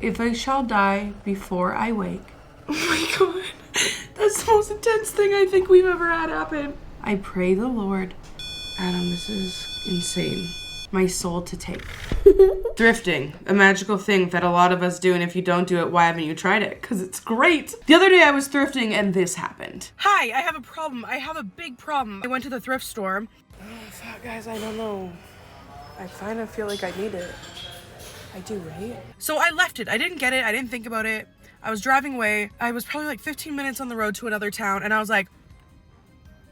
If I shall die before I wake. Oh my god. That's the most intense thing I think we've ever had happen. I pray the Lord. Adam, this is insane. My soul to take. Thrifting, a magical thing that a lot of us do, and if you don't do it, why haven't you tried it? Because it's great. The other day I was thrifting and this happened. Hi, I have a problem. I have a big problem. I went to the thrift store. Oh, fuck, guys, I don't know. I kind of feel like I need it. I do, right? So I left it. I didn't get it. I didn't think about it. I was driving away. I was probably like 15 minutes on the road to another town, and I was like,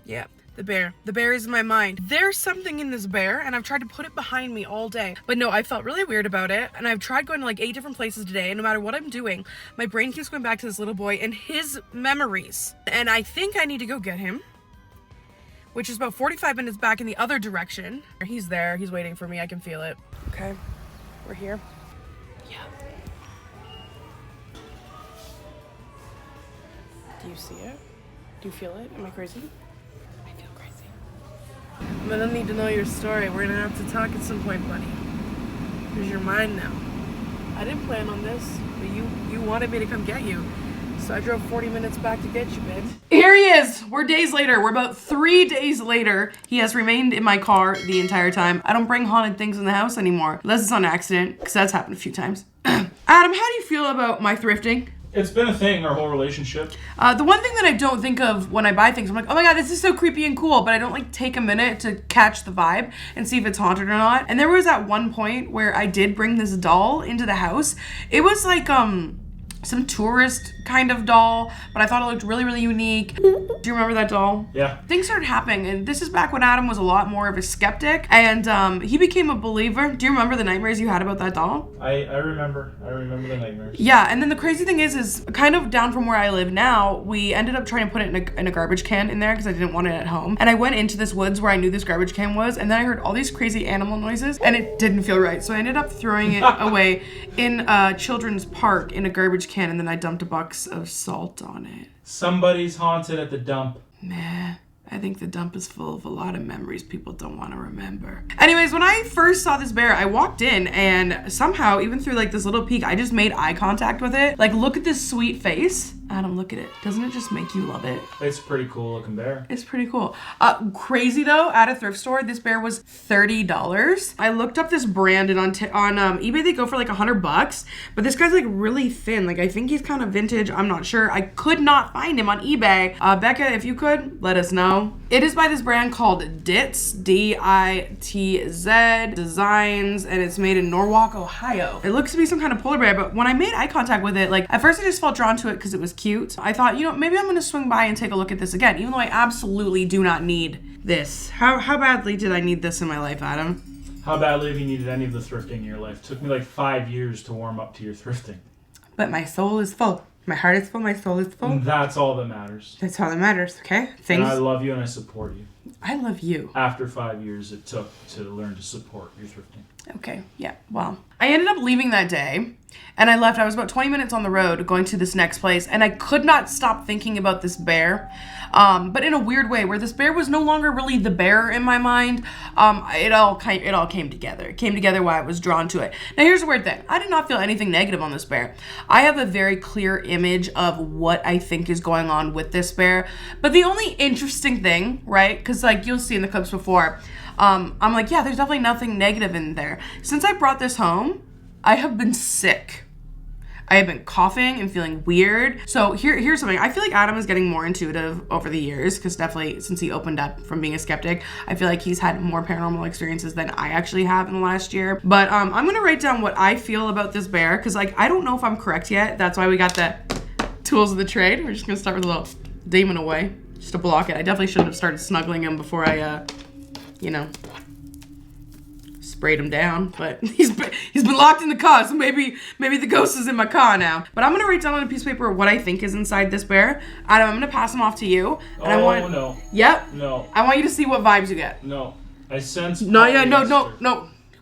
yeah. The bear. The bear is in my mind. There's something in this bear, and I've tried to put it behind me all day. But no, I felt really weird about it, and I've tried going to like 8 different places today, and no matter what I'm doing, my brain keeps going back to this little boy and his memories. And I think I need to go get him, which is about 45 minutes back in the other direction. He's there. He's waiting for me. I can feel it. Okay. We're here. Yeah. Do you see it? Do you feel it? Am I crazy? I'm gonna need to know your story. We're gonna have to talk at some point, buddy. Here's your mind now. I didn't plan on this, but you wanted me to come get you. So I drove 40 minutes back to get you, babe. Here he is! We're days later. We're about 3 days later. He has remained in my car the entire time. I don't bring haunted things in the house anymore. Unless it's on accident, because that's happened a few times. Adam, how do you feel about my thrifting? It's been a thing, our whole relationship. The one thing that I don't think of when I buy things, I'm like, oh my god, this is so creepy and cool, but I don't like take a minute to catch the vibe and see if it's haunted or not. And there was at one point where I did bring this doll into the house. It was like, some tourist kind of doll, but I thought it looked really, really unique. Do you remember that doll? Yeah. Things started happening, and this is back when Adam was a lot more of a skeptic, and he became a believer. Do you remember the nightmares you had about that doll? I remember the nightmares. Yeah, and then the crazy thing is kind of down from where I live now, we ended up trying to put it in a garbage can in there because I didn't want it at home. And I went into this woods where I knew this garbage can was, and then I heard all these crazy animal noises, and it didn't feel right. So I ended up throwing it away in a children's park in a garbage can, and then I dumped a box of salt on it. Somebody's haunted at the dump. Nah, I think the dump is full of a lot of memories people don't want to remember. Anyways, when I first saw this bear, I walked in and somehow, even through like this little peek, I just made eye contact with it. Like, look at this sweet face. Adam, look at it. Doesn't it just make you love it? It's a pretty cool looking bear. It's pretty cool. Crazy though, at a thrift store, this bear was $30. I looked up this brand and on eBay they go for like $100, but this guy's like really thin. Like, I think he's kind of vintage. I'm not sure. I could not find him on eBay. Becca, if you could, let us know. It is by this brand called Ditz, D-I-T-Z Designs, and it's made in Norwalk, Ohio. It looks to be some kind of polar bear, but when I made eye contact with it, like at first I just felt drawn to it because it was cute. I thought, maybe I'm gonna swing by and take a look at this again, even though I absolutely do not need this. How badly did I need this in my life, Adam? How badly have you needed any of the thrifting in your life? It took me like 5 years to warm up to your thrifting. But my soul is full. My heart is full, my soul is full. And that's all that matters. That's all that matters, okay? And I love you and I support you. I love you. After 5 years it took to learn to support your thrifting. Okay, yeah, well. I ended up leaving that day, and I left. I was about 20 minutes on the road going to this next place, and I could not stop thinking about this bear, but in a weird way, where this bear was no longer really the bear in my mind. It all came together. It came together while I was drawn to it. Now, here's the weird thing. I did not feel anything negative on this bear. I have a very clear image of what I think is going on with this bear, but the only interesting thing, right, because like you'll see in the clips before, I'm like, yeah, there's definitely nothing negative in there. Since I brought this home, I have been sick. I have been coughing and feeling weird. So here's something. I feel like Adam is getting more intuitive over the years, because definitely since he opened up from being a skeptic, I feel like he's had more paranormal experiences than I actually have in the last year. But I'm gonna write down what I feel about this bear, because like I don't know if I'm correct yet. That's why we got the tools of the trade. We're just gonna start with a little demon away, just to block it. I definitely shouldn't have started snuggling him before I sprayed him down, but he's been locked in the car, so maybe the ghost is in my car now. But I'm gonna write down on a piece of paper what I think is inside this bear. Adam, I'm gonna pass him off to you. And No. Yep. No. I want you to see what vibes you get. No. I sense No.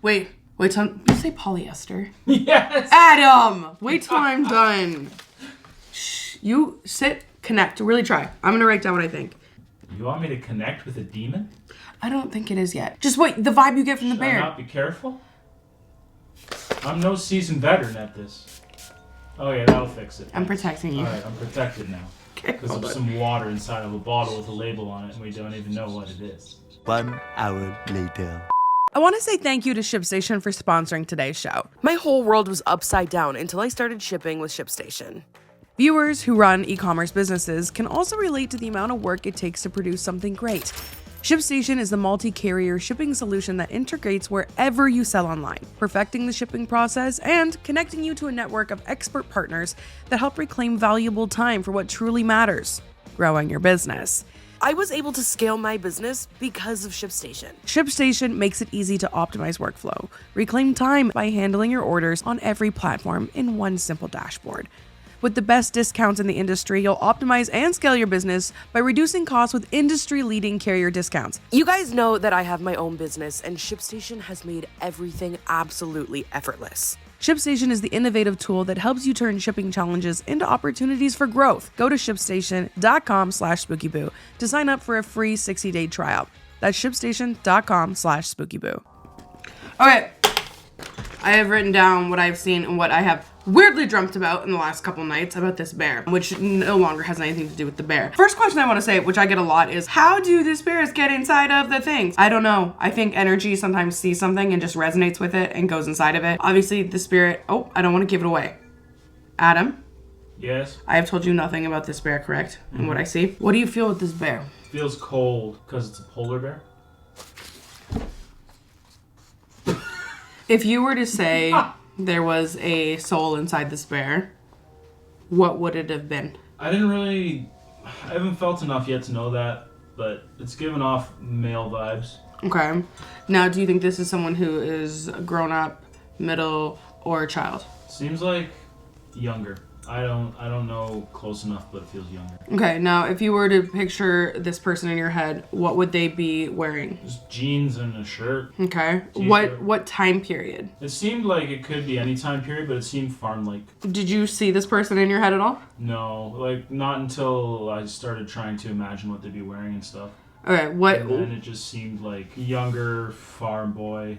Wait till you say polyester. Yes. Adam, wait till I'm done. Shh. You sit, connect, really try. I'm gonna write down what I think. You want me to connect with a demon? I don't think it is yet. Just wait, the vibe you get from the bear. Should I not be careful? I'm no seasoned veteran at this. Oh yeah, that'll fix it. I'm protecting you. Alright, I'm protected now. Okay, Because there's some water inside of a bottle with a label on it and we don't even know what it is. 1 hour later. I want to say thank you to ShipStation for sponsoring today's show. My whole world was upside down until I started shipping with ShipStation. Viewers who run e-commerce businesses can also relate to the amount of work it takes to produce something great. ShipStation is the multi-carrier shipping solution that integrates wherever you sell online, perfecting the shipping process and connecting you to a network of expert partners that help reclaim valuable time for what truly matters, growing your business. I was able to scale my business because of ShipStation. ShipStation makes it easy to optimize workflow, reclaim time by handling your orders on every platform in one simple dashboard. With the best discounts in the industry, you'll optimize and scale your business by reducing costs with industry-leading carrier discounts. You guys know that I have my own business, and ShipStation has made everything absolutely effortless. ShipStation is the innovative tool that helps you turn shipping challenges into opportunities for growth. Go to shipstation.com/spookyboo to sign up for a free 60-day trial. That's shipstation.com/spookyboo. Okay, I have written down what I've seen and what I have weirdly dreamt about in the last couple nights about this bear, which no longer has anything to do with the bear. First question I want to say, which I get a lot, is how do the spirits get inside of the things? I don't know. I think energy sometimes sees something and just resonates with it and goes inside of it. Obviously, the spirit... Oh, I don't want to give it away. Adam? Yes? I have told you nothing about this bear, correct? And what I see. What do you feel with this bear? Feels cold because it's a polar bear. If you were to say there was a soul inside this bear, what would it have been? I haven't felt enough yet to know that, but it's giving off male vibes. Okay. Now, do you think this is someone who is grown up, middle, or a child? Seems like younger. I don't know close enough, but it feels younger. Okay, now if you were to picture this person in your head, what would they be wearing? Just jeans and a shirt. Okay. T-shirt. What time period? It seemed like it could be any time period, but it seemed farm-like. Did you see this person in your head at all? No, like not until I started trying to imagine what they'd be wearing and stuff. Okay, what... And then it just seemed like younger farm boy,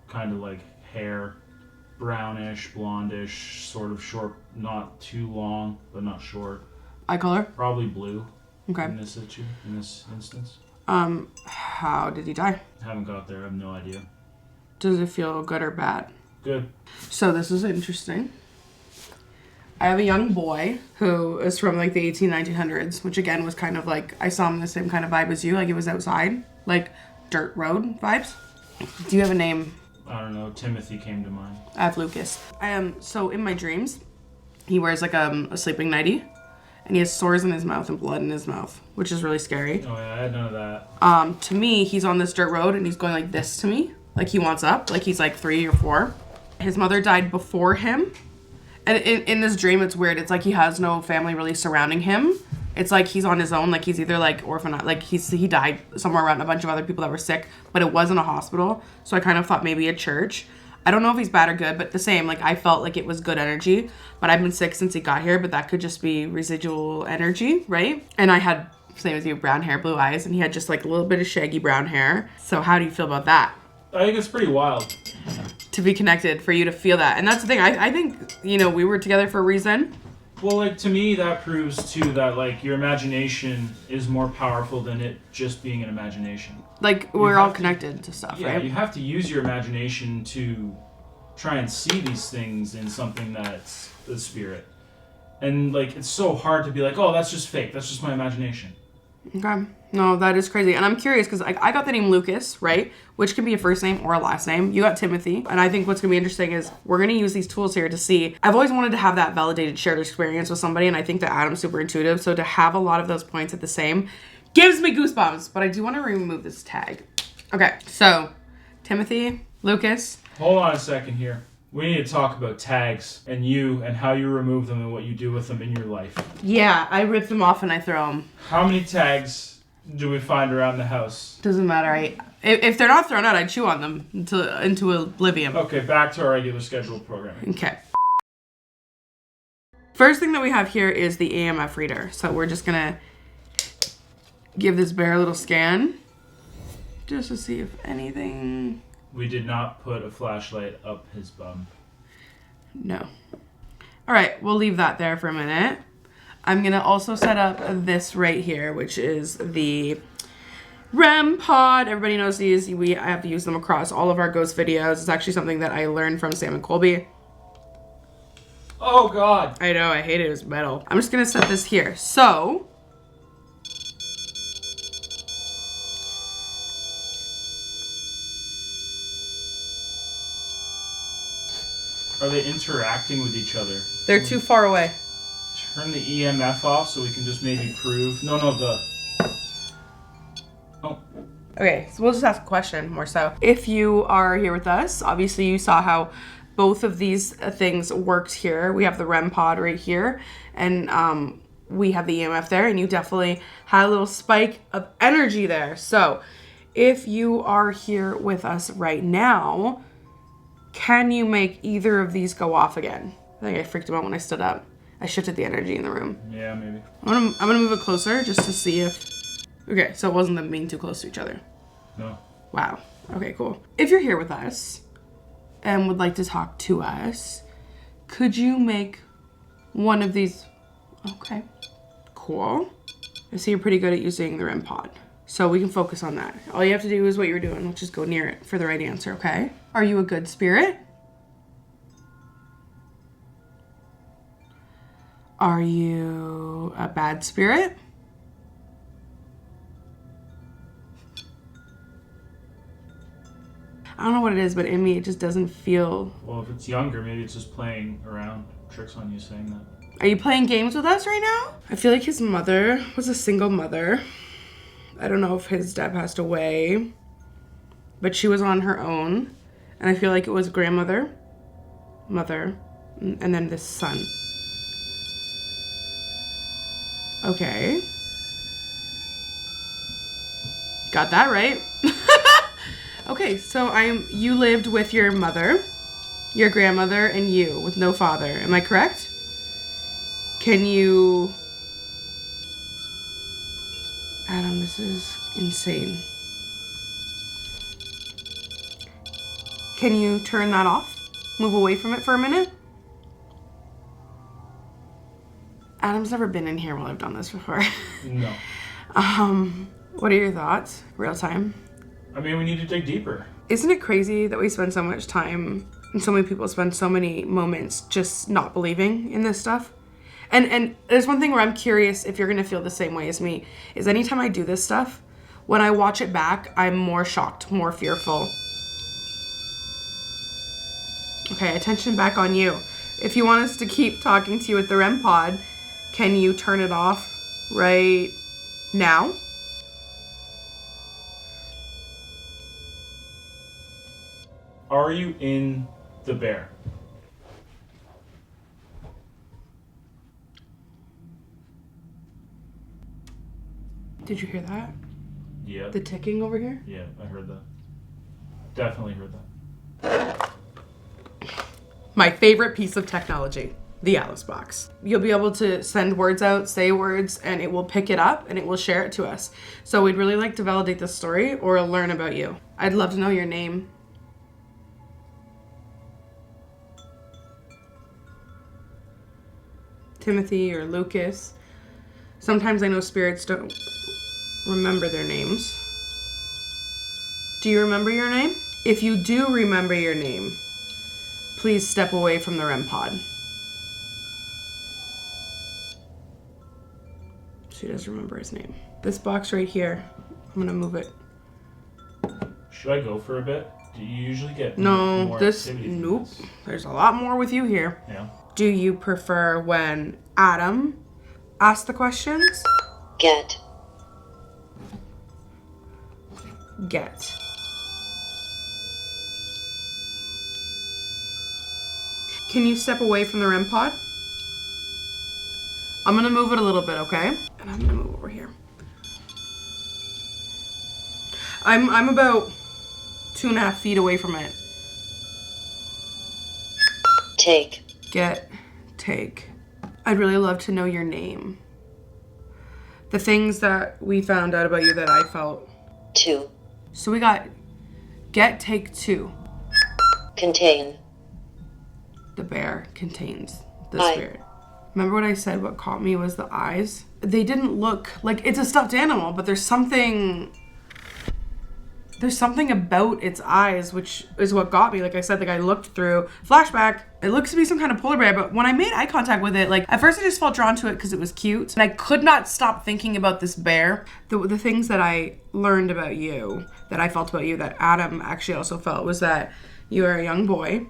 kind of like hair, brownish, blondish, sort of short, not too long, but not short. Eye color? Probably blue. Okay. In this instance. How did he die? Haven't got there. I have no idea. Does it feel good or bad? Good. So this is interesting. I have a young boy who is from like the 1900s, which again was kind of like, I saw him in the same kind of vibe as you, like it was outside, like dirt road vibes. Do you have a name? I don't know. Timothy came to mind. I have Lucas. So in my dreams, he wears like a sleeping nightie, and he has sores in his mouth and blood in his mouth, which is really scary. Oh yeah, I had none of that. To me, he's on this dirt road and he's going like this to me, like he wants up, like he's like 3 or 4. His mother died before him, and in this dream, it's weird. It's like he has no family really surrounding him. It's like he's on his own, like he's either like orphan, like he died somewhere around a bunch of other people that were sick, but it wasn't a hospital. So I kind of thought maybe a church. I don't know if he's bad or good, but the same, like I felt like it was good energy, but I've been sick since he got here, but that could just be residual energy, right? And I had, same as you, brown hair, blue eyes, and he had just like a little bit of shaggy brown hair. So how do you feel about that? I think it's pretty wild. To be connected, for you to feel that. And that's the thing, I think, we were together for a reason. Well, like, to me, that proves, too, that, like, your imagination is more powerful than it just being an imagination. Like, we're all connected to stuff, yeah, right? You have to use your imagination to try and see these things in something that's the spirit. And, like, it's so hard to be like, oh, that's just fake. That's just my imagination. Okay. No, that is crazy. And I'm curious because I got the name Lucas, right? Which can be a first name or a last name. You got Timothy. And I think what's going to be interesting is we're going to use these tools here to see. I've always wanted to have that validated shared experience with somebody. And I think that Adam's super intuitive. So to have a lot of those points at the same gives me goosebumps. But I do want to remove this tag. Okay. So Timothy, Lucas. Hold on a second here. We need to talk about tags and you and how you remove them and what you do with them in your life. Yeah, I rip them off and I throw them. How many tags do we find around the house? Doesn't matter. If they're not thrown out, I chew on them into oblivion. Okay, back to our regular scheduled programming. Okay. First thing that we have here is the EMF reader. So we're just gonna give this bear a little scan just to see if anything... We did not put a flashlight up his bum. No. All right, we'll leave that there for a minute. I'm going to also set up this right here, which is the REM pod. Everybody knows these. I have to use them across all of our ghost videos. It's actually something that I learned from Sam and Colby. Oh, God. I know, I hate it. It was metal. I'm just going to set this here. So... Are they interacting with each other? they're too far away. Turn the EMF off so we can just maybe prove... No, the... Oh. Okay, so we'll just ask a question more so. If you are here with us, obviously you saw how both of these things worked here. We have the REM pod right here, and we have the EMF there, and you definitely had a little spike of energy there. So if you are here with us right now, can you make either of these go off again? I think I freaked him out when I stood up. I shifted the energy in the room. Yeah, maybe. I'm gonna move it closer just to see if... Okay, so it wasn't them being too close to each other. No. Wow. Okay, cool. If you're here with us and would like to talk to us, could you make one of these... Okay, cool. I see you're pretty good at using the REM pod. So we can focus on that. All you have to do is what you were doing, which is go near it for the right answer, okay? Are you a good spirit? Are you a bad spirit? I don't know what it is, but in me, it just doesn't feel... Well, if it's younger, maybe it's just playing around. Tricks on you saying that. Are you playing games with us right now? I feel like his mother was a single mother. I don't know if his dad passed away, but she was on her own. And I feel like it was grandmother, mother, and then this son. Okay. Got that right. Okay, so you lived with your mother, your grandmother, and you with no father. Am I correct? Can you... Adam, this is insane. Can you turn that off? Move away from it for a minute? Adam's never been in here while I've done this before. No. What are your thoughts? Real time. I mean, we need to dig deeper. Isn't it crazy that we spend so much time and so many people spend so many moments just not believing in this stuff? And there's one thing where I'm curious if you're going to feel the same way as me, is anytime I do this stuff, when I watch it back, I'm more shocked, more fearful. Okay, attention back on you. If you want us to keep talking to you with the REM pod, can you turn it off right now? Are you in the bear? Did you hear that? Yeah. The ticking over here? Yeah, I heard that. Definitely heard that. My favorite piece of technology, the Alice box. You'll be able to send words out, say words, and it will pick it up and it will share it to us. So we'd really like to validate this story or learn about you. I'd love to know your name. Timothy or Lucas. Sometimes I know spirits don't remember their names. Do you remember your name? If you do remember your name, please step away from the REM pod. She does remember his name. This box right here, I'm gonna move it. Should I go for a bit? Do you usually get No, more this, activity from nope. this? There's a lot more with you here. Yeah. Do you prefer when Adam asks the questions? Get. Get. Can you step away from the REM pod? I'm gonna move it a little bit, okay? And I'm gonna move over here. I'm about 2.5 feet away from it. Take. Get, take. I'd really love to know your name. The things that we found out about you that I felt. 2. So we got get, take, 2. Contain. The bear contains the spirit. Remember what I said? What caught me was the eyes. They didn't look like it's a stuffed animal, but there's something about its eyes, which is what got me. Like I said, like I looked through flashback. It looks to be some kind of polar bear, but when I made eye contact with it, like at first I just felt drawn to it because it was cute. And I could not stop thinking about this bear. The things that I learned about you, that I felt about you, that Adam actually also felt, was that you were a young boy,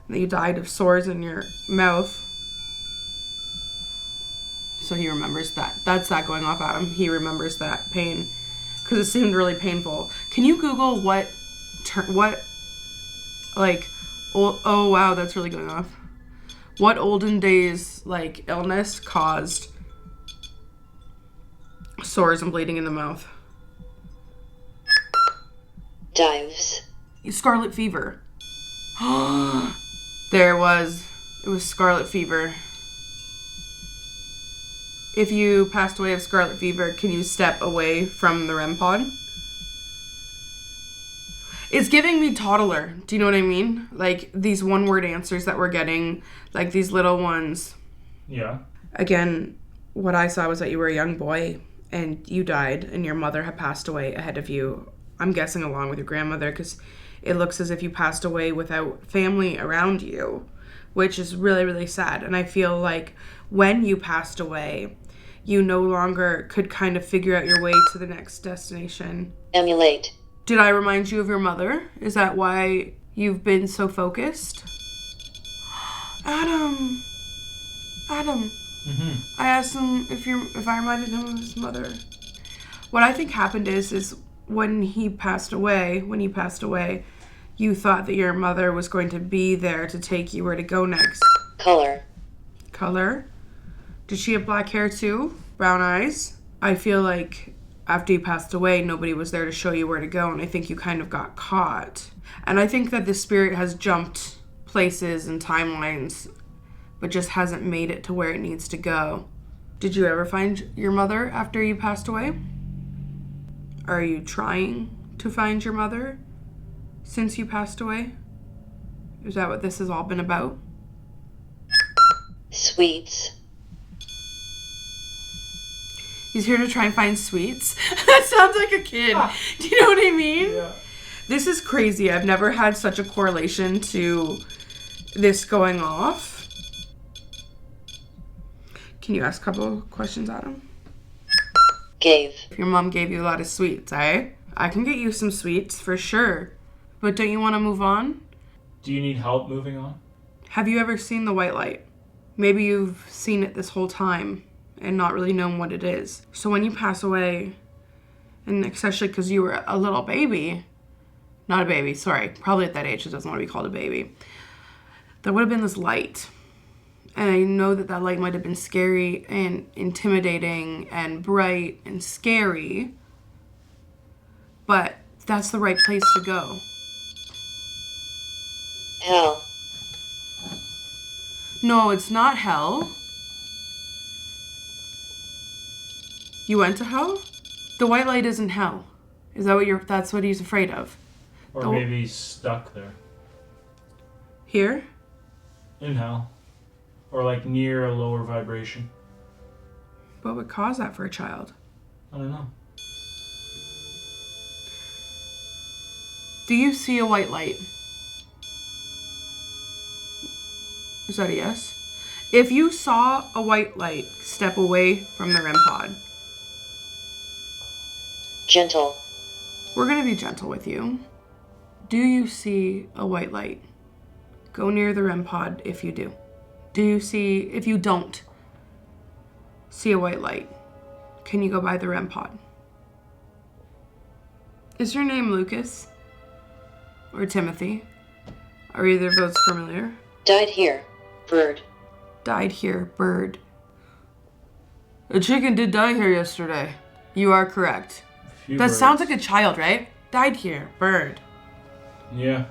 that you died of sores in your mouth. So he remembers that. That's that going off, Adam. He remembers that pain because it seemed really painful. Can you Google oh wow, that's really going off. What olden days like illness caused sores and bleeding in the mouth? Dives. Scarlet fever. It was scarlet fever. If you passed away of scarlet fever, can you step away from the REM pod? It's giving me toddler. Do you know what I mean? Like these one-word answers that we're getting, like these little ones. Yeah. Again, what I saw was that you were a young boy and you died and your mother had passed away ahead of you. I'm guessing along with your grandmother, because it looks as if you passed away without family around you, which is really, really sad. And I feel like when you passed away, you no longer could kind of figure out your way to the next destination. Emulate. Did I remind you of your mother? Is that why you've been so focused? Adam. Mm-hmm. I asked him if I reminded him of his mother. What I think happened is when you passed away, you thought that your mother was going to be there to take you where to go next. Color? Did she have black hair too? Brown eyes? I feel like after you passed away, nobody was there to show you where to go, and I think you kind of got caught. And I think that the spirit has jumped places and timelines, but just hasn't made it to where it needs to go. Did you ever find your mother after you passed away? Are you trying to find your mother since you passed away? Is that what this has all been about? Sweets. He's here to try and find sweets. That sounds like a kid. Do you know what I mean? Yeah. This is crazy. I've never had such a correlation to this going off. Can you ask a couple questions, Adam? Gave. If your mom gave you a lot of sweets, I can get you some sweets for sure. But don't you want to move on? Do you need help moving on? Have you ever seen the white light? Maybe you've seen it this whole time and not really known what it is. So when you pass away, and especially because you were a little baby, not a baby, sorry, probably at that age it doesn't want to be called a baby, there would have been this light. And I know that light might have been scary and intimidating and bright and scary, but that's the right place to go. Hell. No, it's not hell. You went to hell? The white light isn't hell. Is that that's what he's afraid of? Or maybe he's stuck there. Here? In hell. Or like near a lower vibration. What would cause that for a child? I don't know. Do you see a white light? Is that a yes? If you saw a white light, step away from the REM pod. Gentle. We're going to be gentle with you. Do you see a white light? Go near the REM pod if you do. If you don't see a white light, can you go by the REM pod? Is your name Lucas? Or Timothy? Are either of those familiar? Died here. Bird. Died here, bird. A chicken did die here yesterday. You are correct. That sounds like a child, right? Died here, bird. Yeah.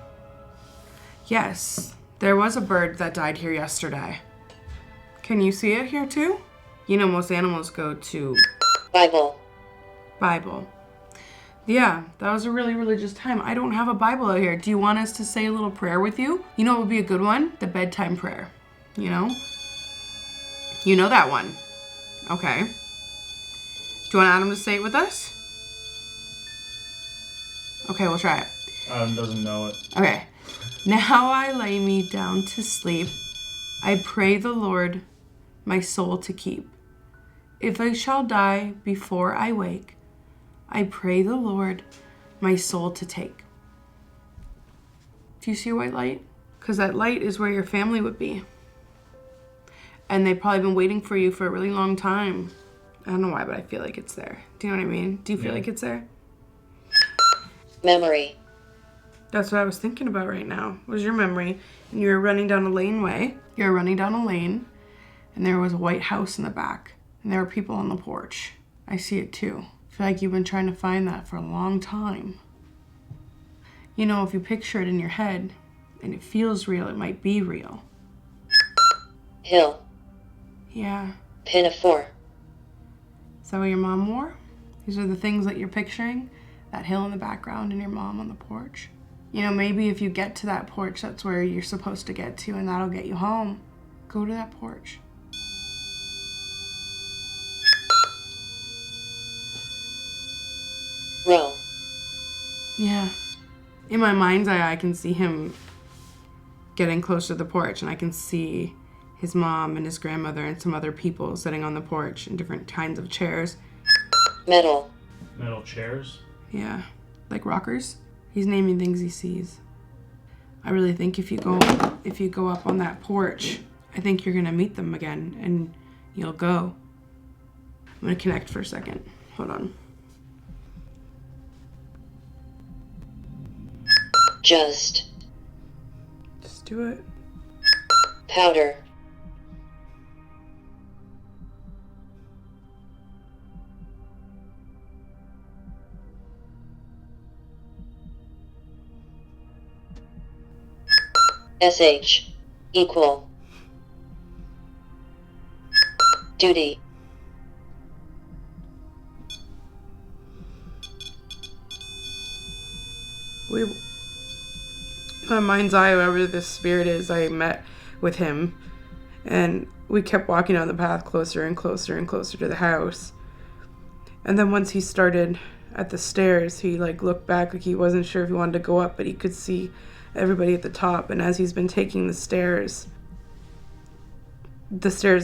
Yes, there was a bird that died here yesterday. Can you see it here too? You know, most animals go to Bible. Yeah, that was a really religious time. I don't have a Bible out here. Do you want us to say a little prayer with you? You know what would be a good one? The bedtime prayer. You know? You know that one. Okay. Do you want Adam to say it with us? Okay, we'll try it. Adam doesn't know it. Okay. Now I lay me down to sleep. I pray the Lord my soul to keep. If I shall die before I wake, I pray the Lord my soul to take. Do you see a white light? Because that light is where your family would be. And they've probably been waiting for you for a really long time. I don't know why, but I feel like it's there. Do you know what I mean? Do you feel like it's there? Memory. That's what I was thinking about right now. Was your memory. And you were running down a laneway. You were running down a lane. And there was a white house in the back. And there were people on the porch. I see it too. I feel like you've been trying to find that for a long time. You know, if you picture it in your head and it feels real, it might be real. Hill. Yeah. Pinafore. Is that what your mom wore? These are the things that you're picturing? That hill in the background and your mom on the porch? You know, maybe if you get to that porch, that's where you're supposed to get to and that'll get you home. Go to that porch. Row. Yeah. In my mind's eye, I can see him getting close to the porch, and I can see his mom and his grandmother and some other people sitting on the porch in different kinds of chairs. Metal. Metal chairs? Yeah. Like rockers. He's naming things he sees. I really think if you go up on that porch, I think you're gonna meet them again, and you'll go. I'm gonna connect for a second. Hold on. Just. Just do it. Powder. SH. Equal. Duty. My mind's eye, whoever this spirit is, I met with him, and we kept walking down the path closer and closer and closer to the house. And then once he started at the stairs, he looked back like he wasn't sure if he wanted to go up, but he could see everybody at the top. And as he's been taking the stairs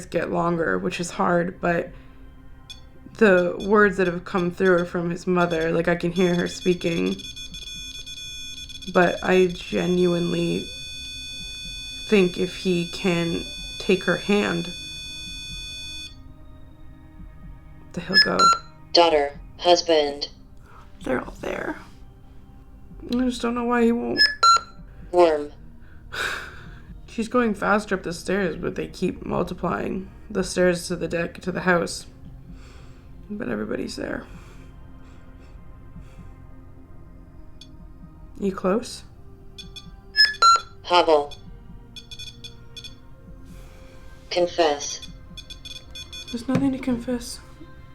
get longer, which is hard, but the words that have come through are from his mother. I can hear her speaking. But I genuinely think if he can take her hand, that he'll go. Daughter. Husband. They're all there. I just don't know why he won't. Worm. She's going faster up the stairs, but they keep multiplying. The stairs to the deck, to the house. But everybody's there. You close? Hobble. Confess. There's nothing to confess.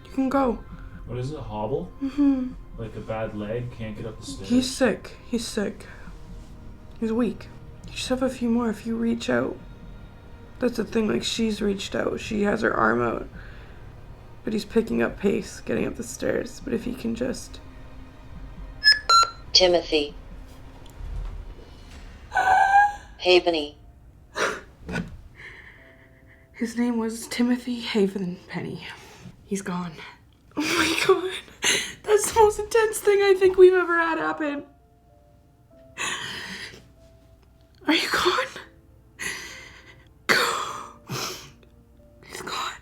You can go. What is it, hobble? Mm-hmm. Like a bad leg, can't get up the stairs? He's sick. He's sick. He's weak. You just have a few more if you reach out. That's the thing, she's reached out. She has her arm out. But he's picking up pace, getting up the stairs. But if he can just... Timothy. Haveny. His name was Timothy Havenpenny. He's gone. Oh my god. That's the most intense thing I think we've ever had happen. Are you gone? He's gone.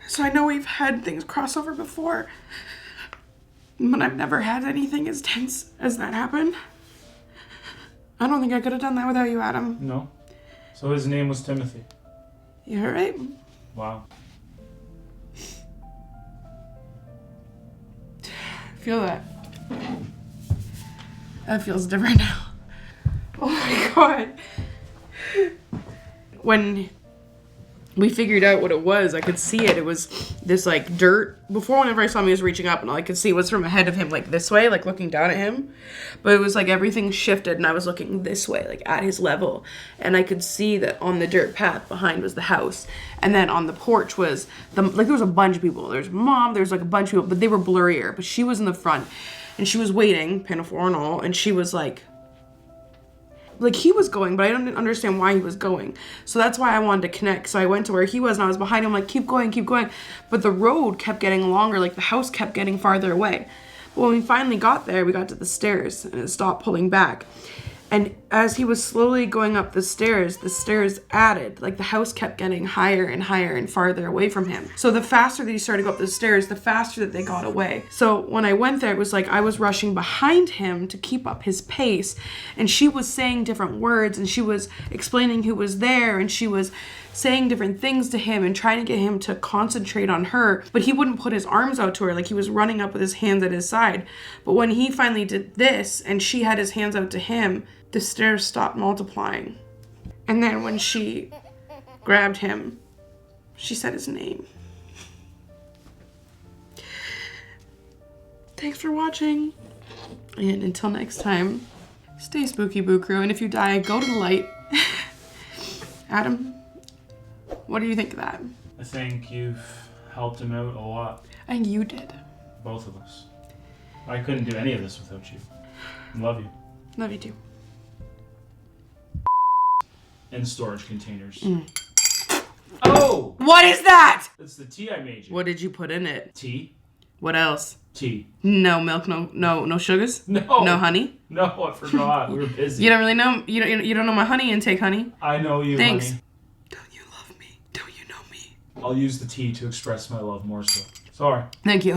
So I know we've had things cross over before, but I've never had anything as tense as that happen. I don't think I could have done that without you, Adam. No. So his name was Timothy. You're right. Wow. Feel that. That feels different now. Oh my god. When we figured out what it was. I could see it. It was this like dirt. Before, whenever I saw him, he was reaching up, and all I could see was from ahead of him, like this way, like looking down at him. But it was like everything shifted, and I was looking this way, like at his level, and I could see that on the dirt path behind was the house, and then on the porch was there was a bunch of people. There's mom. There's like a bunch of people, but they were blurrier. But she was in the front, and she was waiting, pinafore and all, and she was like he was going, but I didn't understand why he was going. So that's why I wanted to connect. So I went to where he was, and I was behind him, like, keep going, keep going. But the road kept getting longer, like the house kept getting farther away. But when we finally got there, we got to the stairs, and it stopped pulling back. And as he was slowly going up the stairs added, like the house kept getting higher and higher and farther away from him. So the faster that he started to go up the stairs, the faster that they got away. So when I went there, it was like I was rushing behind him to keep up his pace. And she was saying different words, and she was explaining who was there, and she was saying different things to him and trying to get him to concentrate on her. But he wouldn't put his arms out to her, like he was running up with his hands at his side. But when he finally did this and she had his hands out to him, the stairs stopped multiplying. And then when she grabbed him, she said his name. Thanks for watching. And until next time, stay spooky, Boo Crew. And if you die, go to the light. Adam, what do you think of that? I think you've helped him out a lot. And you did. Both of us. I couldn't do any of this without you. Love you. Love you too. In storage containers. Oh! What is that? It's the tea I made you. What did you put in it? Tea? What else? Tea. No milk, no sugars? No. No honey? No, I forgot. We were busy. You don't really know, you don't know my honey intake, honey. I know you, Thanks. honey. Don't you love me? Don't you know me? I'll use the tea to express my love more so. Sorry. Thank you.